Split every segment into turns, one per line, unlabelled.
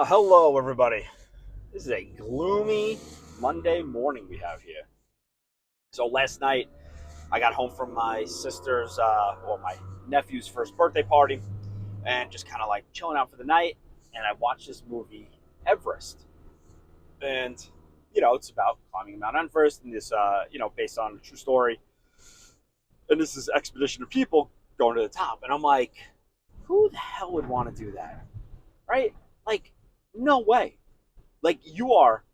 Hello everybody. This is a gloomy Monday morning we have here. So last night I got home from my sister's or my nephew's first birthday party and just kind of like chilling out for the night. And I watched this movie, Everest. And, it's about climbing Mount Everest and this, based on a true story. And this is expedition of people going to the top. And I'm like, who the hell would want to do that? Right? Like, no way. Like, you are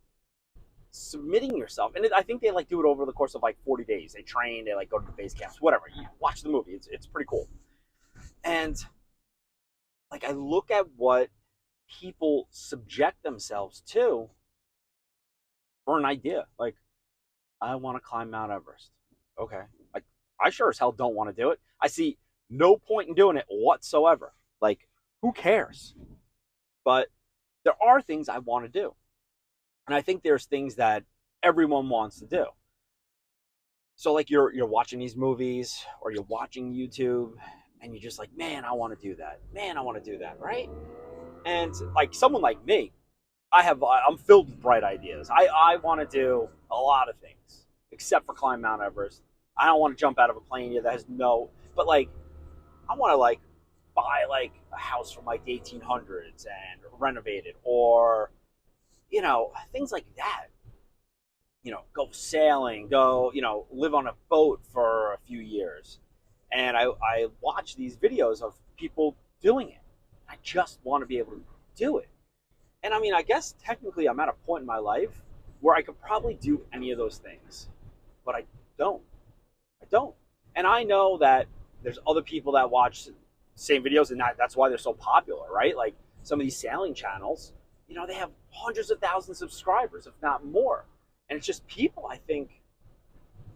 submitting yourself, and I think they like do it over the course of like 40 days. They train, they like go to the base camps, whatever. You watch the movie; it's pretty cool. And like I look at what people subject themselves to for an idea. Like I want to climb Mount Everest. Okay, like I sure as hell don't want to do it. I see no point in doing it whatsoever. Like who cares? But there are things I want to do, and I think there's things that everyone wants to do. So like you're watching these movies or you're watching YouTube and you're just like, man, I want to do that. Man, I want to do that, right? And like someone like me, I'm filled with bright ideas. I want to do a lot of things except for climb Mount Everest. I don't want to jump out of a plane yet that has no, but like I want to like buy like a house from like the 1800s and renovate it, or things like that. Go sailing, go, live on a boat for a few years. And I watch these videos of people doing it. I just want to be able to do it. And I mean, I guess technically I'm at a point in my life where I could probably do any of those things, but I don't. I don't. And I know that there's other people that watch the same videos, and that's why they're so popular, right? Like some of these sailing channels, they have hundreds of thousands of subscribers, if not more. And it's just people, I think,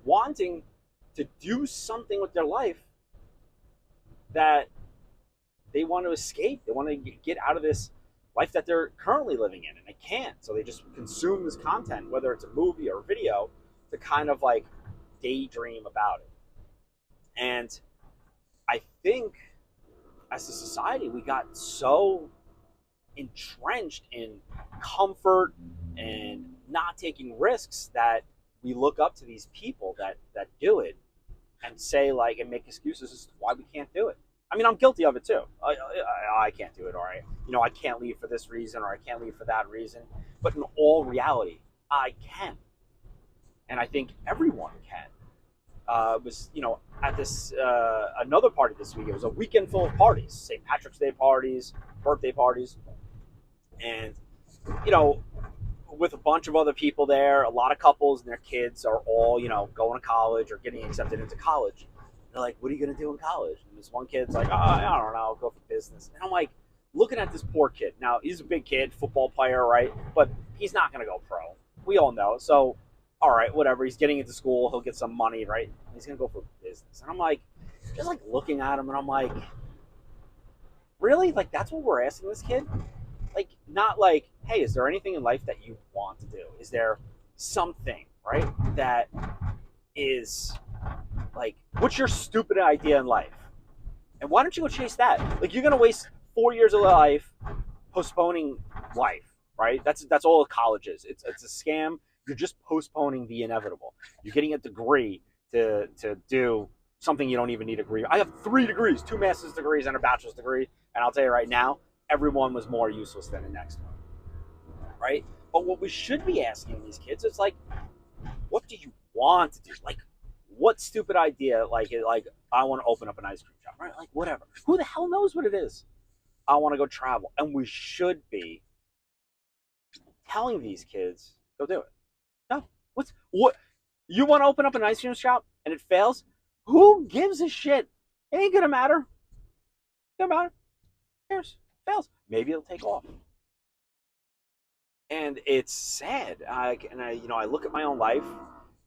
wanting to do something with their life that they want to escape. They want to get out of this life that they're currently living in, and they can't. So they just consume this content, whether it's a movie or a video, to kind of like daydream about it. And I think as a society, we got so entrenched in comfort and not taking risks that we look up to these people that do it and say like and make excuses as to why we can't do it. I mean, I'm guilty of it too. I can't do it, or I can't leave for this reason, or I can't leave for that reason. But in all reality, I can, and I think everyone can. Was at this another party this week. It was a weekend full of parties, St. Patrick's Day parties, birthday parties, and you know with a bunch of other people there. A lot of couples and their kids are all, going to college or getting accepted into college. They're like, what are you going to do in college? And this one kid's like, I don't know, I'll go for business. And I'm like, looking at this poor kid. Now, he's a big kid, football player, right? But he's not going to go pro. We all know. So, all right, whatever. He's getting into school. He'll get some money, right? He's going to go for business. And I'm like, just like looking at him, and I'm like, really? Like, that's what we're asking this kid? Like, not like, hey, is there anything in life that you want to do? Is there something, right, that is like, what's your stupid idea in life? And why don't you go chase that? Like, you're gonna waste 4 years of life postponing life, right? That's all college is. It's a scam. You're just postponing the inevitable. You're getting a degree to do something you don't even need a degree. I have 3 degrees, 2 master's degrees and a bachelor's degree, and I'll tell you right now, everyone was more useless than the next one, right? But what we should be asking these kids is like, what do you want to do? Like, what stupid idea? Like I want to open up an ice cream shop, right? Like whatever. Who the hell knows what it is? I want to go travel, and we should be telling these kids go do it. No, what? You want to open up an ice cream shop and it fails? Who gives a shit? It ain't gonna matter. It don't matter. Who cares? It fails. Maybe it'll take off. And it's sad. I look at my own life,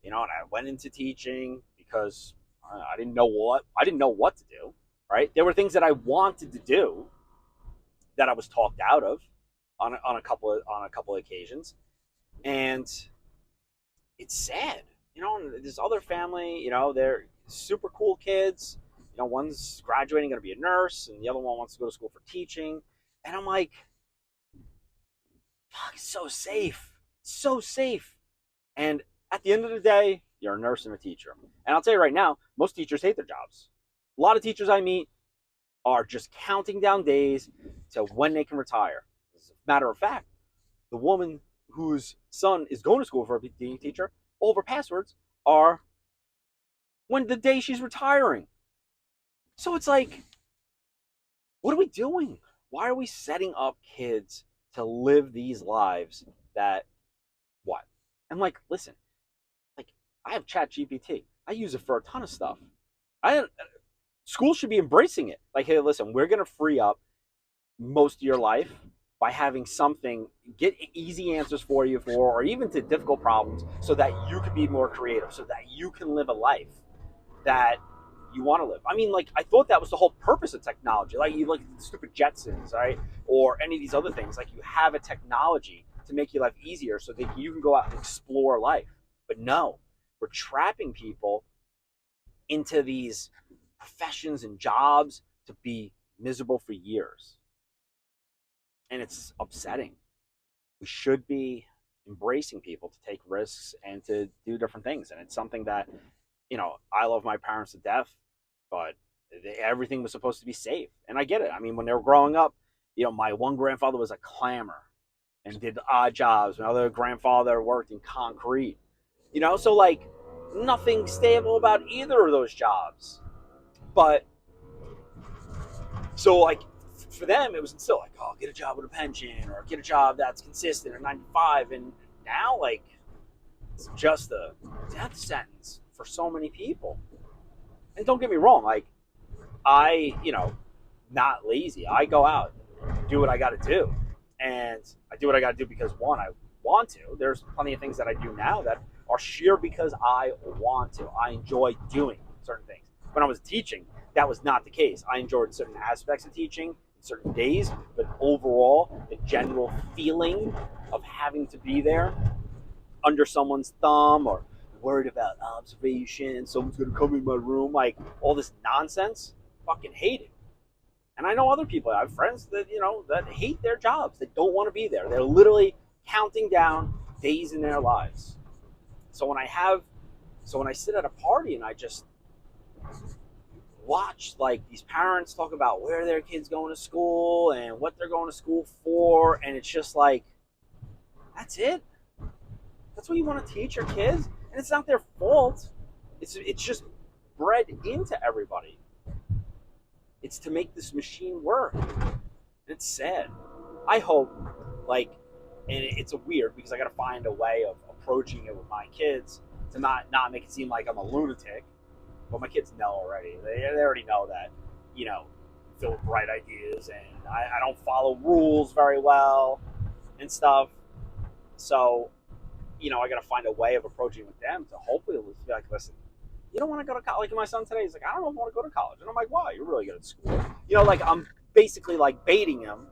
and I went into teaching because I didn't know what to do. Right? There were things that I wanted to do that I was talked out of on a couple of occasions, and it's sad. This other family, they're super cool kids. One's graduating, going to be a nurse, and the other one wants to go to school for teaching. And I'm like, fuck, it's so safe. So safe. And at the end of the day, you're a nurse and a teacher. And I'll tell you right now, most teachers hate their jobs. A lot of teachers I meet are just counting down days to when they can retire. As a matter of fact, the woman whose son is going to school for being a teacher, all of her passwords are when the day she's retiring. So it's like, what are we doing? Why are we setting up kids to live these lives that what? And like, listen, like I have Chat GPT. I use it for a ton of stuff. I School should be embracing it. Like, hey, listen, we're gonna free up most of your life by having something get easy answers for you for, or even to difficult problems, so that you can be more creative, so that you can live a life that you want to live. I mean, like, I thought that was the whole purpose of technology. Like, you look at the stupid Jetsons, right? Or any of these other things. Like, you have a technology to make your life easier so that you can go out and explore life. But no, we're trapping people into these professions and jobs to be miserable for years. And it's upsetting. We should be embracing people to take risks and to do different things. And it's something that, I love my parents to death, but everything was supposed to be safe. And I get it. I mean, when they were growing up, my one grandfather was a clamor and did odd jobs. My other grandfather worked in concrete, so like nothing stable about either of those jobs. But so like for them, it was still like, oh, get a job with a pension or get a job that's consistent or 9 to 5. And now, like, it's just a death sentence for so many people. And don't get me wrong, like, I, not lazy. I go out, do what I got to do. And I do what I got to do because, one, I want to. There's plenty of things that I do now that are sheer because I want to. I enjoy doing certain things. When I was teaching, that was not the case. I enjoyed certain aspects of teaching, certain days, but overall, the general feeling of having to be there under someone's thumb or worried about observation, someone's going to come in my room, like all this nonsense, fucking hate it. And I know other people, I have friends that, that hate their jobs, that don't want to be there. They're literally counting down days in their lives. So when I sit at a party and I just watch like these parents talk about where their kids going to school and what they're going to school for, and it's just like, that's it? That's what you want to teach your kids? And it's not their fault. It's just bred into everybody. It's to make this machine work. And it's sad. I hope, like, and it's a weird because I got to find a way of approaching it with my kids to not make it seem like I'm a lunatic. But my kids know already. They already know that, filled with bright ideas, and I don't follow rules very well and stuff. So, I got to find a way of approaching with them to hopefully be like, listen, you don't want to go to college. Like my son today, he's like, I don't know if I want to go to college. And I'm like, why? You're really good at school. Like I'm basically like baiting him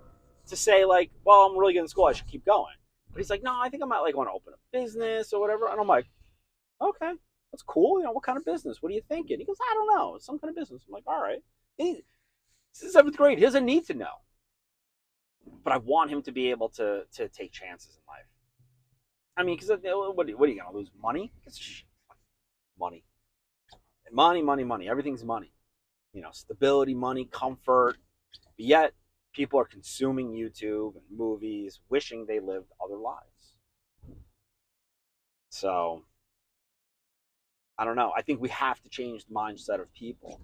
to say like, well, I'm really good in school. I should keep going. But he's like, no, I think I might like want to open a business or whatever. And I'm like, okay, that's cool. What kind of business? What are you thinking? He goes, I don't know. It's some kind of business. I'm like, all right. He's in 7th grade. He doesn't need to know. But I want him to be able to take chances in life. I mean, because what are you going to lose? Money? Money. Money. Everything's money. Stability, money, comfort. But yet, people are consuming YouTube and movies, wishing they lived other lives. So, I don't know. I think we have to change the mindset of people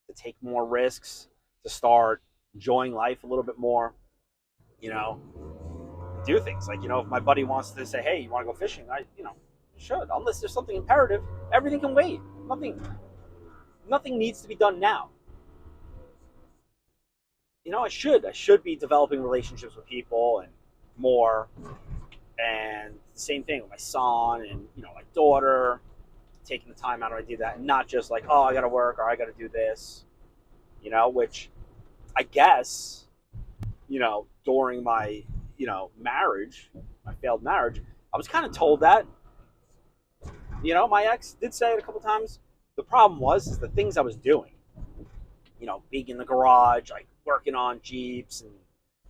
to take more risks, to start enjoying life a little bit more. Do things like, if my buddy wants to say, hey, you want to go fishing? I should, unless there's something imperative. Everything can wait. Nothing needs to be done now. I should be developing relationships with people and more. And the same thing with my son and, my daughter, taking the time out to do that, and not just like, oh, I got to work or I got to do this, which I guess, during my, marriage, my failed marriage, I was kind of told that. My ex did say it a couple times. The problem is the things I was doing, being in the garage, like working on Jeeps and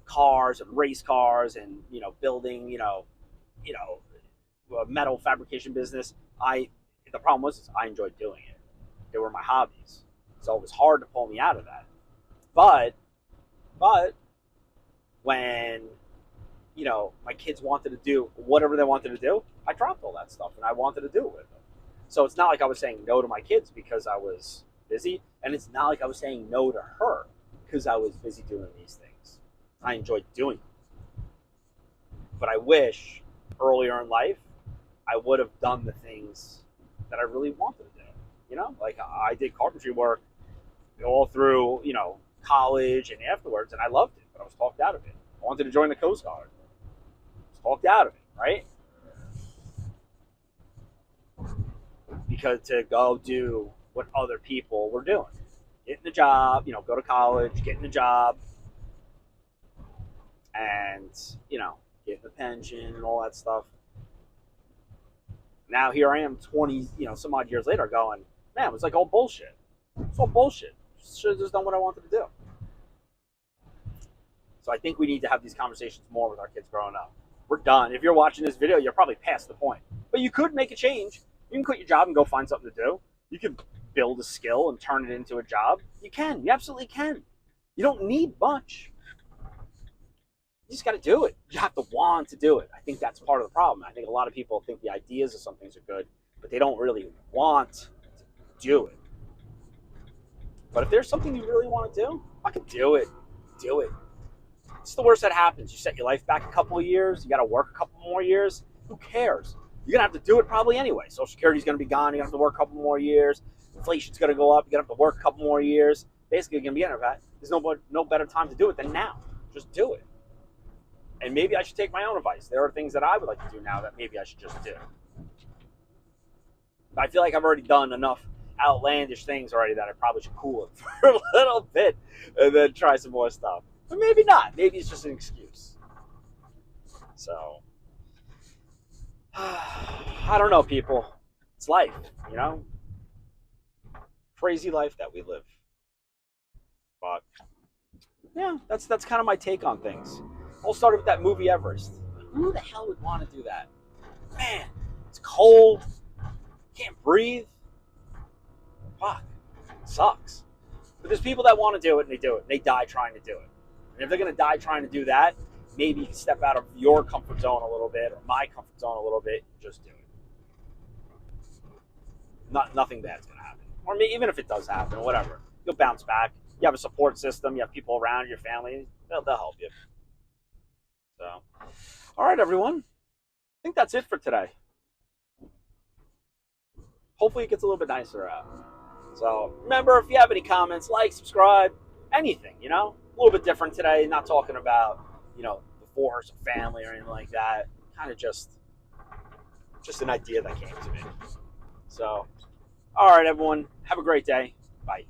cars and race cars and building a metal fabrication business. The problem was I enjoyed doing it. They were my hobbies, so it was hard to pull me out of that. But when my kids wanted to do whatever they wanted to do, I dropped all that stuff and I wanted to do it with them. So it's not like I was saying no to my kids because I was busy, and it's not like I was saying no to her because I was busy doing these things. I enjoyed doing them. But I wish earlier in life I would have done the things that I really wanted to do. Like I did carpentry work all through, college and afterwards, and I loved it, but I was talked out of it. I wanted to join the Coast Guard. I was talked out of it, right? Because to go do what other people were doing. Getting a job, go to college, getting a job, and, getting a pension and all that stuff. Now here I am 20, some odd years later going, man, it was like all bullshit. It's all bullshit. Should have just done what I wanted to do. So I think we need to have these conversations more with our kids growing up. We're done. If you're watching this video, you're probably past the point. But you could make a change. You can quit your job and go find something to do. You can build a skill and turn it into a job. You can. You absolutely can. You don't need much. You just got to do it. You have to want to do it. I think that's part of the problem. I think a lot of people think the ideas of some things are good, but they don't really want to do it. But if there's something you really want to do, I can do it. Do it. It's the worst that happens. You set your life back a couple of years. You got to work a couple more years. Who cares? You're going to have to do it probably anyway. Social Security's going to be gone. You're going to have to work a couple more years. Inflation's going to go up. You're going to have to work a couple more years. Basically, you're going to be in it. There's no better time to do it than now. Just do it. And maybe I should take my own advice. There are things that I would like to do now that maybe I should just do. But I feel like I've already done enough outlandish things already that I probably should cool it for a little bit and then try some more stuff. But maybe not. Maybe it's just an excuse. So, I don't know, people. It's life, Crazy life that we live. But, yeah, that's kind of my take on things. I'll start with that movie Everest. Who the hell would want to do that? Man, it's cold. Can't breathe. Fuck. It sucks. But there's people that want to do it and they do it. They die trying to do it. And if they're going to die trying to do that, maybe you can step out of your comfort zone a little bit or my comfort zone a little bit and just do it. Nothing bad's going to happen. Or maybe, even if it does happen, whatever. You'll bounce back. You have a support system. You have people around, your family. They'll help you. So, all right, everyone. I think that's it for today. Hopefully it gets a little bit nicer out. So remember, if you have any comments, like, subscribe, anything, a little bit different today. Not talking about, the force of family or anything like that. Kind of just an idea that came to me. So, all right, everyone. Have a great day. Bye.